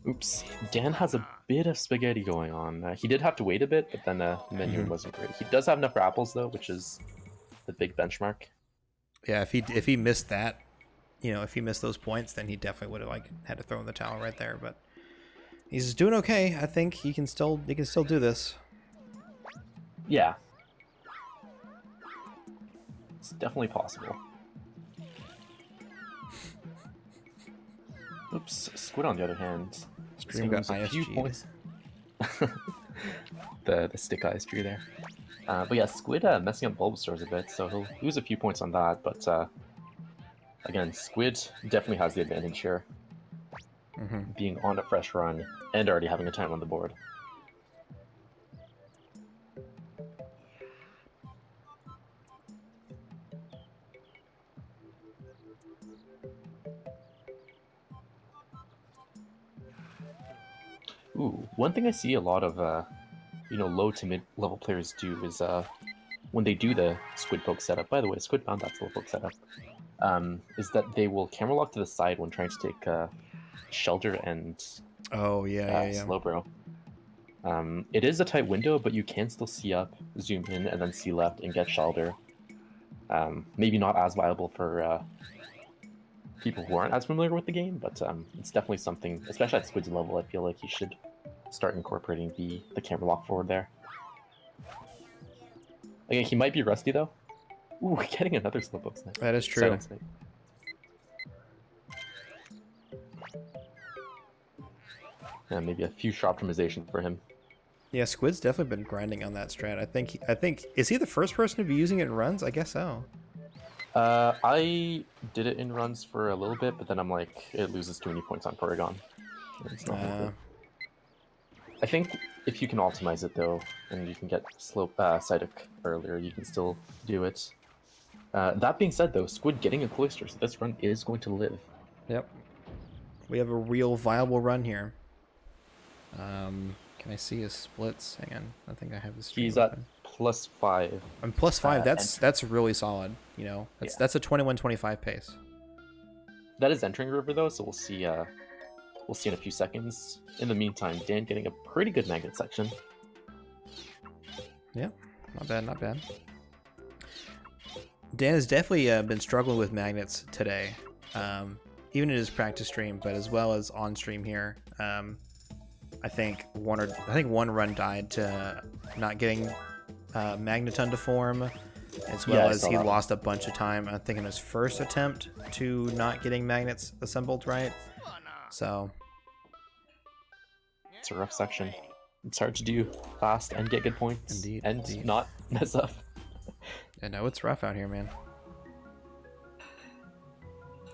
Oops. Dan has a bit of spaghetti going on. He did have to wait a bit, but then the menu wasn't great. He does have enough for apples, though, which is the big benchmark. Yeah, if he missed that, you know, if he missed those points, then he definitely would have like had to throw in the towel right there. But he's doing okay. I think he can still do this. Yeah. It's definitely possible. Oops. Squid, on the other hand, Stream is got gonna lose a few ISG'd. points. the stick ISG there. But yeah, Squid messing up Bulbasaur's a bit, so he'll lose a few points on that. But again, Squid definitely has the advantage here, being on a fresh run and already having a time on the board. Ooh, one thing I see a lot of, low to mid-level players do is when they do the Squid Poke setup. By the way, Squid found that slow poke setup. Is that they will camera lock to the side when trying to take shelter and Oh yeah. Slowbro. It is a tight window, but you can still see up, zoom in, and then see left and get shelter. Maybe not as viable for people who aren't as familiar with the game, but it's definitely something, especially at Squid's level, I feel like he should start incorporating the camera lock forward there. Okay, he might be rusty though. Ooh, getting another slowpoke snipe. That is true. And maybe a future optimization for him. Yeah, Squid's definitely been grinding on that strat. I think is he the first person to be using it in runs? I guess so. I did it in runs for a little bit, but then I'm like, it loses too many points on Porygon. It's not really good. I think if you can optimize it though, and you can get Psyduck earlier, you can still do it. That being said though, Squid getting a Cloister, so this run is going to live. Yep. We have a real viable run here. Can I see his splits? Hang on. I think I have his stream He's open. at +5. I'm +5. That's really solid. You know, that's a 21-25 pace. That is entering River though, so we'll see. We'll see in a few seconds. In the meantime, Dan getting a pretty good magnet section. Yeah, not bad, not bad. Dan has definitely been struggling with magnets today, even in his practice stream, but as well as on stream here. I think one run died to not getting Magneton to form, as well as he lost a bunch of time. I think in his first attempt to not getting magnets assembled right. So it's a rough section. It's hard to do fast and get good points, indeed. Not mess up. Yeah, no, it's rough out here, man.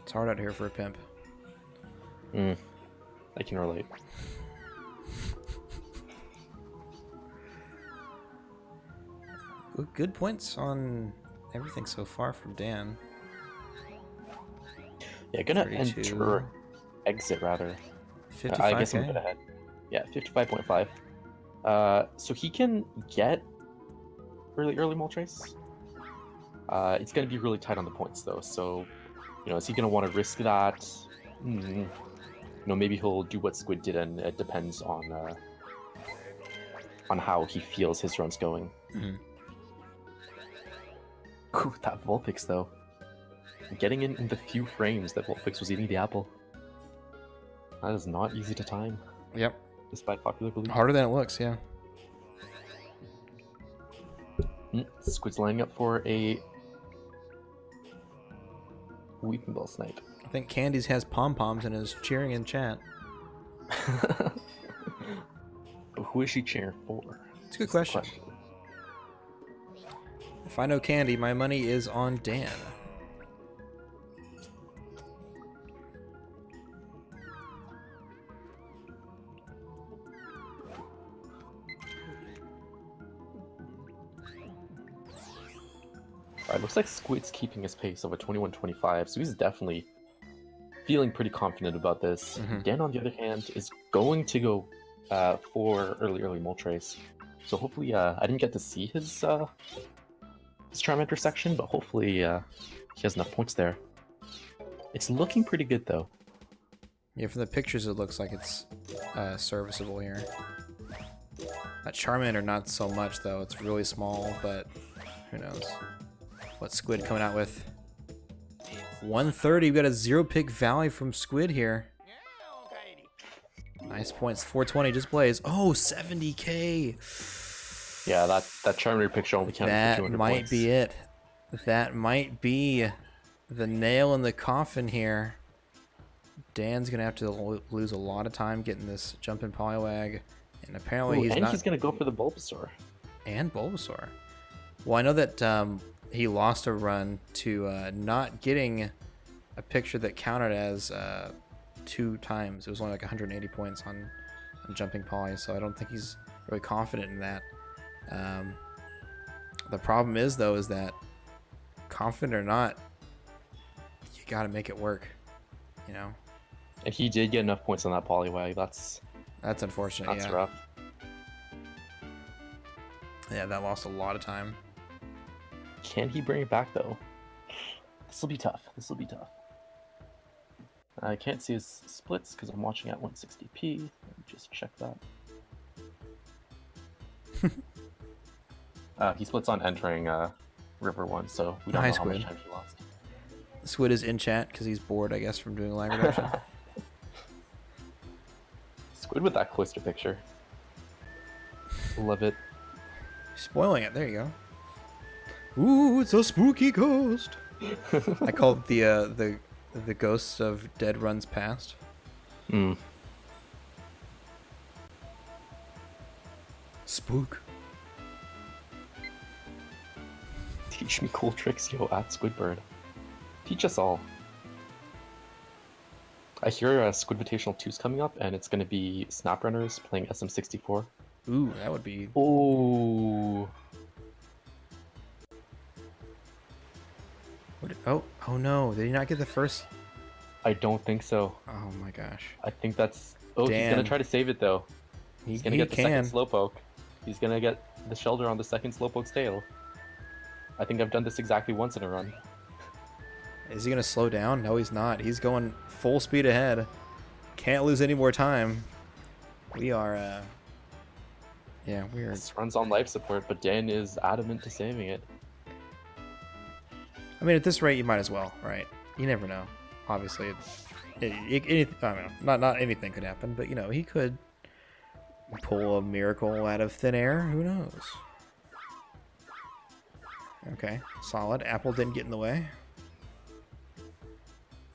It's hard out here for a pimp. I can relate. Good points on everything so far from Dan. Yeah, gonna exit rather. 55K? I guess I'm a bit ahead. Yeah, 55.5. So he can get early Moltres. It's gonna be really tight on the points though. So, you know, is he gonna want to risk that? You know, maybe he'll do what Squid did, and it depends on how he feels his run's going. Ooh, that Vulpix though. Getting in the few frames that Vulpix was eating the apple. That is not easy to time. Yep. Despite popular belief. Harder than it looks, yeah. Squid's lining up for a Weeping Bell Snipe. I think Candies has pom-poms and is cheering in chat. But who is she cheering for? It's a good question. If I know Candy, my money is on Dan. Alright, looks like Squid's keeping his pace of a 21-25, so he's definitely feeling pretty confident about this. Dan, on the other hand, is going to go for early Moltres. So hopefully, I didn't get to see his Charmander section, but hopefully he has enough points there. It's looking pretty good though. Yeah, from the pictures it looks like it's serviceable here. That Charmander not so much though, it's really small, but who knows what Squid coming out with. 130, we got a 0-pick Valley from Squid here. Nice points, 420 just blaze. Oh, 70k. Yeah, that Charmander picture only counted for 200 points. That might be it. That might be the nail in the coffin here. Dan's gonna have to lose a lot of time getting this jumping Poliwag, and apparently he's gonna go for the Bulbasaur. And Bulbasaur. Well, I know that he lost a run to not getting a picture that counted as 2 times. It was only like 180 points on jumping Poly, so I don't think he's really confident in that. The problem is though is that, confident or not, you gotta make it work, you know. And he did get enough points on that Poliwag. That's unfortunate. That's rough. Yeah, that lost a lot of time. Can he bring it back though? This will be tough. This will be tough. I can't see his splits because I'm watching at 160p. Let me just check that. He splits on entering River 1, so we don't know how much time he lost. Squid is in chat because he's bored, I guess, from doing lag reduction. Squid with that cloister picture. Love it. Spoiling it. There you go. Ooh, it's a spooky ghost. I call it the ghosts of dead runs past. Hmm. Spook. Teach me cool tricks, yo, at Squidbird. Teach us all. I hear Squid Invitational 2's coming up, and it's going to be Snaprunners playing SM64. Ooh, that would be... Oh. Oh no, did he not get the first? I don't think so. Oh my gosh. I think that's... Oh, he's Dan. going to try to save it, though. He's going to get the can. second Slowpoke. He's going to get the Shelter on the second Slowpoke's tail. I think I've done this exactly once in a run. Is he gonna slow down? No, he's not. He's going full speed ahead. Can't lose any more time. We are, yeah, we are... This run's on life support, but Dan is adamant to saving it. I mean, at this rate, you might as well, right? You never know. Obviously, I don't know, not anything could happen, but, you know, he could pull a miracle out of thin air. Who knows? Okay, solid. Apple didn't get in the way.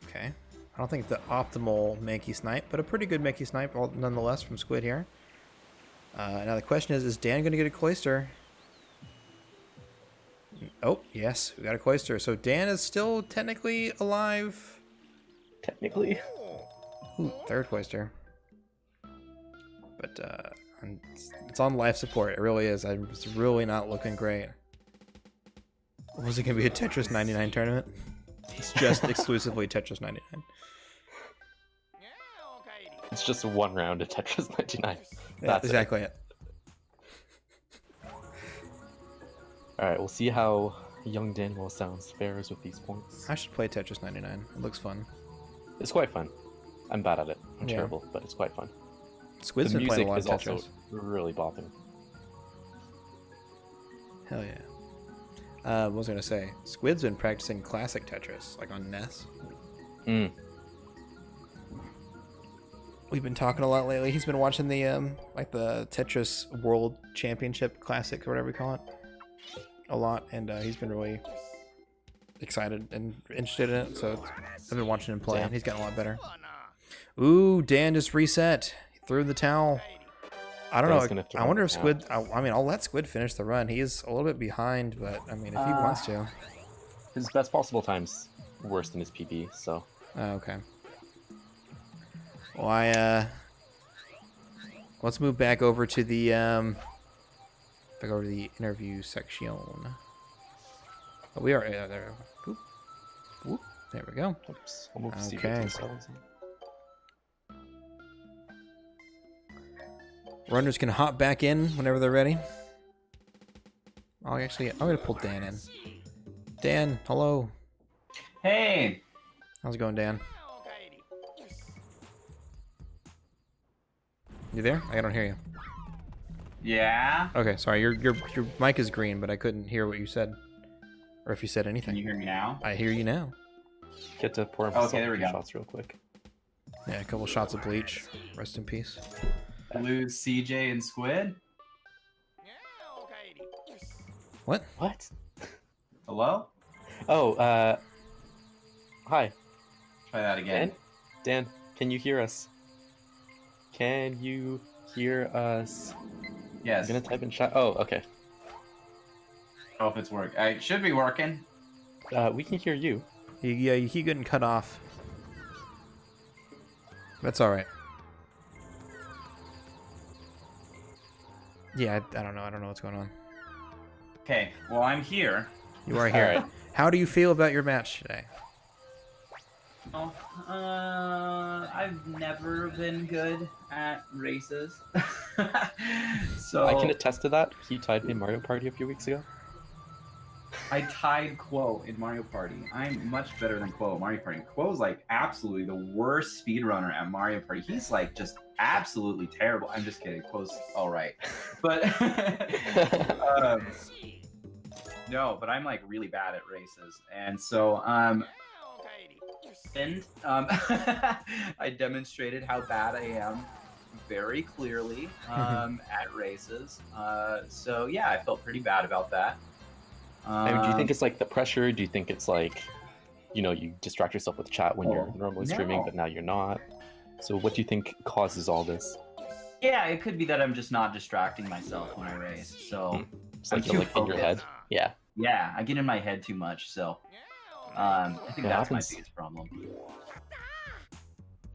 Okay. I don't think the optimal Mankey snipe, but a pretty good Mankey snipe nonetheless from Squid here. Now the question is Dan going to get a cloister? Oh, yes, we got a cloister. So Dan is still technically alive. Technically. Ooh, third cloister. But it's on life support. It really is. It's really not looking great. Was it going to be a Tetris 99 tournament? It's just exclusively Tetris 99. It's just one round of Tetris 99. Yeah, That's exactly it. Alright, we'll see how young DanimalSounds fares with these points. I should play Tetris 99. It looks fun. It's quite fun. I'm bad at it. I'm Yeah. terrible, but it's quite fun. Squid's The been playing music a lot is of Tetris. also really bopping. Hell yeah. What was I going to say? Squid's been practicing classic Tetris, like on NES. Mm. We've been talking a lot lately. He's been watching the like the Tetris World Championship Classic or whatever we call it a lot, and he's been really excited and interested in it. So I've been watching him play, and he's gotten a lot better. Ooh, Dan just reset. He threw in the towel. I don't know. I wonder if Squid... I mean, I'll let Squid finish the run. He is a little bit behind, but, I mean, if he wants to. His best possible time's worse than his PB, so... Oh, okay. Well, let's move back over to the, interview section. Oh, we are... there. Whoop. Whoop. There we go. Oops. I'll move to Okay. settings. Runners can hop back in whenever they're ready. I'm going to pull Dan in. Dan, hello. Hey. How's it going, Dan? You there? I don't hear you. Yeah. Okay, sorry. Your mic is green, but I couldn't hear what you said, or if you said anything. Can you hear me now? I hear you now. Get to pour him Okay, there we go. shots real quick. Yeah, a couple shots of bleach. Rest in peace. Lose CJ and Squid. What? What? Hello? Oh, hi. Try that again. Dan, can you hear us? Can you hear us? Yes. I'm gonna type in chat. Oh, okay. Oh, if it's working. It should be working. We can hear you. Yeah, you keep getting cut off. That's all right. Yeah, I don't know. I don't know what's going on. Okay. Well, I'm here. You are here. Alright. How do you feel about your match today? Oh, I've never been good at races. So I can attest to that. He tied me in Mario Party a few weeks ago. I tied Quo in Mario Party. I'm much better than Quo at Mario Party. Quo's like absolutely the worst speedrunner at Mario Party. He's like just absolutely terrible. I'm just kidding. Quo's all right. But no, but I'm like really bad at races. And so And I demonstrated how bad I am very clearly at races. So yeah, I felt pretty bad about that. I mean, do you think it's like the pressure? Do you think it's like, you distract yourself with chat when you're normally streaming, no. but now you're not? So what do you think causes all this? Yeah, it could be that I'm just not distracting myself when I race. So It's like I'm you're too like in your head. focused. Yeah. Yeah, I get in my head too much. So I think It that's my happens. biggest problem.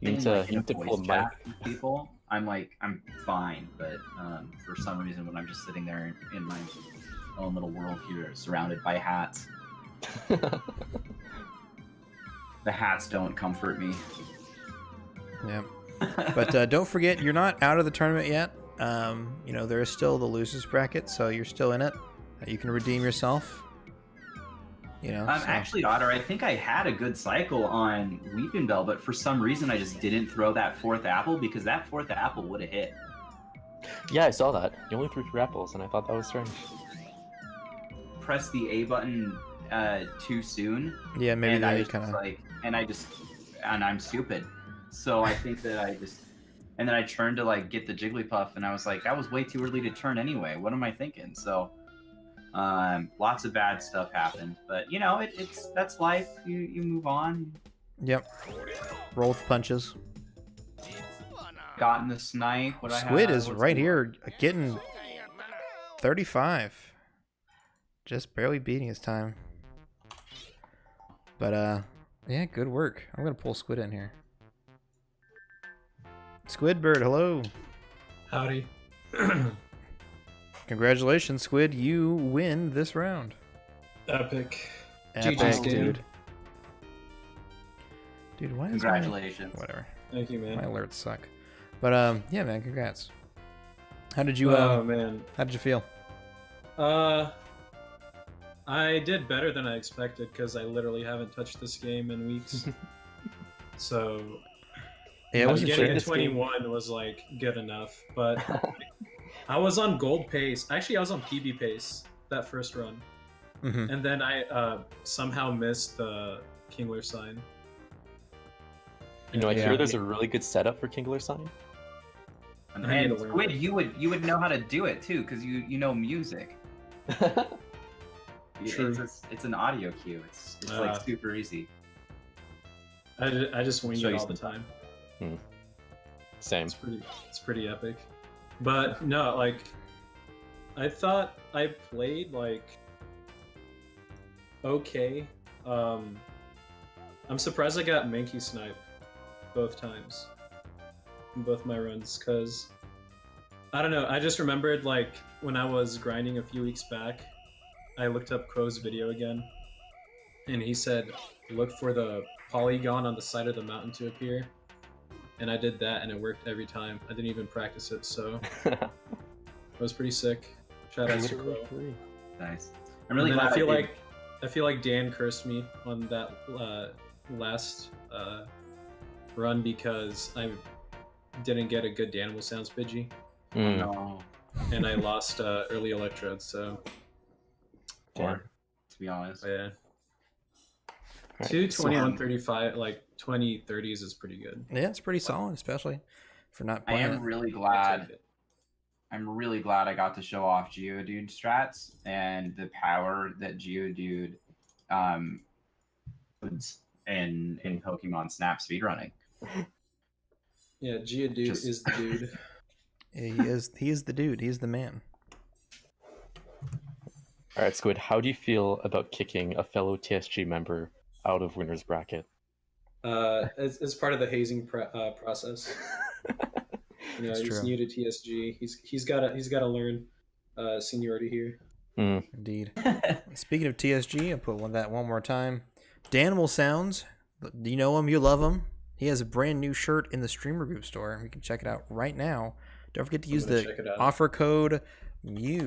You need Thing, to, like, you in need a to pull voice a mic. chat with people, I'm fine, but for some reason when I'm just sitting there in my own little world here, surrounded by hats, the hats don't comfort me. Yeah. But don't forget, you're not out of the tournament yet. There is still the losers bracket, so you're still in it. You can redeem yourself. Actually, Otter, I think I had a good cycle on Weeping Bell, but for some reason I just didn't throw that fourth apple because that fourth apple would have hit. Yeah, I saw that. You only threw 3 apples, and I thought that was strange. Press the A button too soon. Yeah, maybe and then I you was kind of. and I'm stupid. So I think that and then I turned to like get the Jigglypuff, and I was like, that was way too early to turn anyway. What am I thinking? So lots of bad stuff happened, but that's life. You move on. Yep. Roll with punches. Gotten the snipe. Squid is right here, getting 35. Just barely beating his time. But yeah, good work. I'm gonna pull Squid in here. Squidbird, hello. Howdy. Congratulations, Squid. You win this round. Epic. Epic, GG's, dude. Dude, why is Congratulations. Whatever. Thank you, My man. alerts suck. But yeah, man, congrats. How did you Oh man. how did you feel? I did better than I expected because I literally haven't touched this game in weeks. So Yeah, I wasn't getting sure. a 21 was like good enough, but I was on gold pace. Actually, I was on PB pace that first run, Mm-hmm. and then I somehow missed the Kingler sign. I Yeah. hear there's a really good setup for Kingler Sign. And I need to learn Squid, it. you would know how to do it too, because you know music. True. It's an audio cue. It's like super easy. I just wing Show it you all the some- time. Same. It's pretty epic. But no, like I thought I played like okay. I'm surprised I got Mankey Snipe both times. In both my runs, because I don't know, I just remembered like when I was grinding a few weeks back, I looked up Crow's video again, and he said look for the polygon on the side of the mountain to appear. And I did that, and it worked every time. I didn't even practice it, so it was pretty sick. Shout out to Crow. Nice. I'm really And then glad I feel like Dan cursed me on that last run because I didn't get a good DanimalSounds Pidgey, No, and I lost early electrodes. So Damn. to be honest. yeah, Right. 221.35, like 2030s is pretty good. Yeah, it's pretty solid, especially for not I playing am it. really I'll glad. take it. I'm really glad I got to show off Geodude strats and the power that Geodude puts in Pokemon Snap speedrunning. Yeah, Geodude Just- is the dude. He is the dude. He's the man. All right, Squid, how do you feel about kicking a fellow TSG member out of winner's bracket? As part of the hazing process. That's He's true. new to TSG. He's got to learn seniority here. Indeed. Speaking of TSG, I'll put that one more time. DanimalSounds. Do you know him? You love him. He has a brand new shirt in the streamer group store. You can check it out right now. Don't forget to use gonna check it the out. offer code MEW.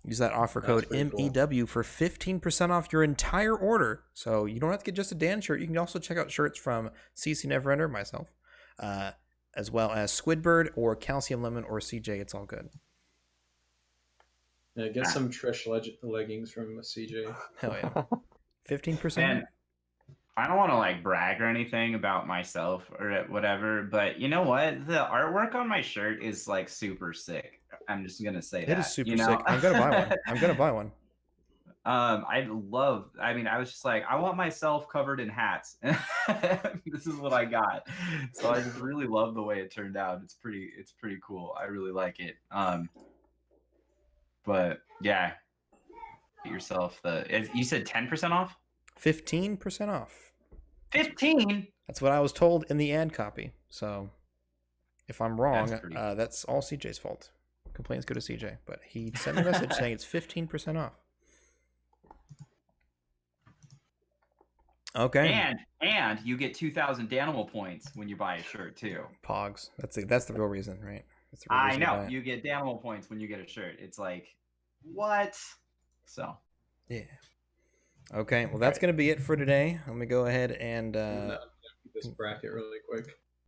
Use that offer code pretty cool. MEW for 15% off your entire order. So you don't have to get just a Dan shirt. You can also check out shirts from CC Neverender, myself, as well as Squidbird or Calcium Lemon or CJ. It's all good. Yeah, get some Trish leggings from CJ. Hell yeah. 15%. And I don't want to like brag or anything about myself or whatever, but you know what? The artwork on my shirt is like super sick. I'm just gonna say that. It is super you know? sick. I'm gonna buy one. I'm gonna buy one. I mean, I was just like, I want myself covered in hats. This is what I got. So I just really love the way it turned out. It's pretty cool. I really like it. But yeah, get yourself you said 10% off? 15% off. 15? That's what I was told in the ad copy. So if I'm wrong, That's that's all CJ's fault. Complaints go to CJ, but he sent me a message saying it's 15% off. Okay. And you get 2,000 Danimal points when you buy a shirt too. Pogs. That's the real reason, right? That's the real I reason to buy know. it. You get Danimal points when you get a shirt. It's like, what? So. Yeah. Okay. Well, that's gonna be it for today. Let me go ahead and No, keep this bracket really quick.